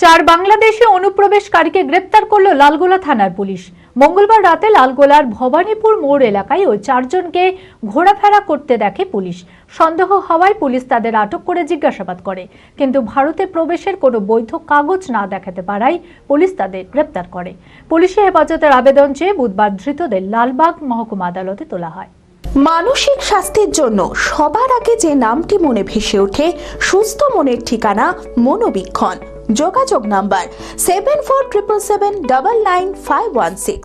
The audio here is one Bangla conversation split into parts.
চার বাংলাদেশি অনুপ্রবেশকারীকে গ্রেপ্তার করলো লালগোলা থানার পুলিশ। মঙ্গলবার রাতে লালগোলার ভবানীপুর মোড় এলাকায় ওই চারজনকে ঘোরাফেরা করতে দেখে পুলিশ। সন্দেহ হওয়ায় পুলিশ তাদের আটক করে জিজ্ঞাসাবাদ করে, কিন্তু ভারতে প্রবেশের কোনো বৈধ কাগজ না দেখাতে পারায় পুলিশ তাদের গ্রেপ্তার করে। পুলিশি হেফাজতের আবেদন চেয়ে বুধবার ধৃতদের লালবাগ মহকুমা আদালতে তোলা হয়। মানসিক স্বাস্থ্যের জন্য সবার আগে যে নামটি মনে ভেসে ওঠে, সুস্থ মনের ঠিকানা মনোবীক্ষণ। যোগাযোগ নাম্বার 7477799516।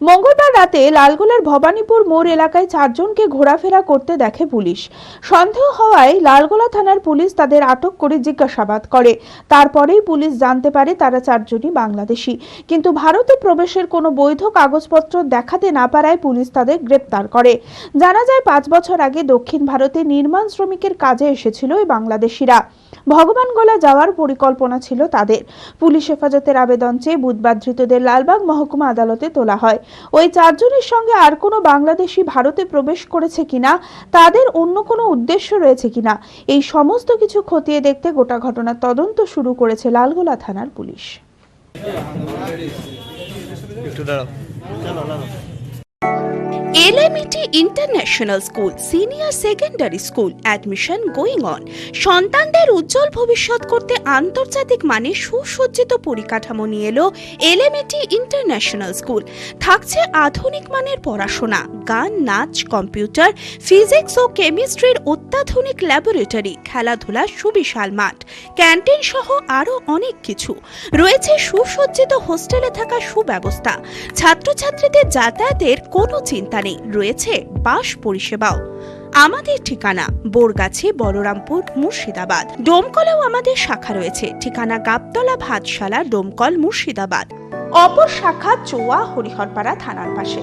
মঙ্গলবার রাতে লালগোলার ভবানীপুর মোড় এলাকায় চারজনকে ঘোরাফেরা করতে দেখে পুলিশ। সন্দেহ হওয়ায় লালগোলা থানার পুলিশ তাদের আটক করে জিজ্ঞাসাবাদ করে। তারপরেই পুলিশ জানতে পারে তারা চারজনই বাংলাদেশি, কিন্তু ভারতে প্রবেশের কোনো বৈধ কাগজপত্র দেখাতে না পারায় পুলিশ তাদের গ্রেপ্তার করে। জানা যায় 5 বছর আগে দক্ষিণ ভারতে নির্মাণ শ্রমিকের কাজে এসেছিল এই বাংলাদেশিরা। ভগবানগোলা যাওয়ার পরিকল্পনা ছিল তাদের। পুলিশ হেফাজতের আবেদন চেয়ে বুধবার ধৃতদের লালবাগ মহকুমা আদালতে তোলা হয়। ওই চারজনের সঙ্গে আর কোনো বাংলাদেশি ভারতে প্রবেশ করেছে কিনা, তাদের অন্য কোনো উদ্দেশ্য রয়েছে কিনা, এই সমস্ত কিছু খতিয়ে দেখতে গোটা ঘটনার তদন্ত শুরু করেছে লালগোলা থানার police. LMET International School Senior Secondary School admission going on. সন্তানদের উজ্জ্বল ভবিষ্যৎ করতে আন্তর্জাতিক মানের সুসজ্জিত পরিকাঠামো নিয়ে এলো LMET International School। থাকছে আধুনিক মানের পড়াশোনা, গান, নাচ, কম্পিউটার, ফিজিক্স ও কেমিস্ট্রির অত্যাধুনিক ল্যাবরেটরি, খেলাধুলার সুবিশাল মাঠ, ক্যান্টিন সহ আরও অনেক কিছু। রয়েছে সুসজ্জিত হোস্টেলে থাকা সুব্যবস্থা। ছাত্রছাত্রীদের যাতায়াতের কোনো চিন্তা নেই, রয়েছে বাস পরিষেবাও। আমাদের ঠিকানা বোরগাছি, বলরামপুর, মুর্শিদাবাদ। ডোমকলেও আমাদের শাখা রয়েছে। ঠিকানা গাবতলা ভাতশালা, ডোমকল, মুর্শিদাবাদ। অপর শাখা চোয়া, হরিহরপাড়া থানার পাশে।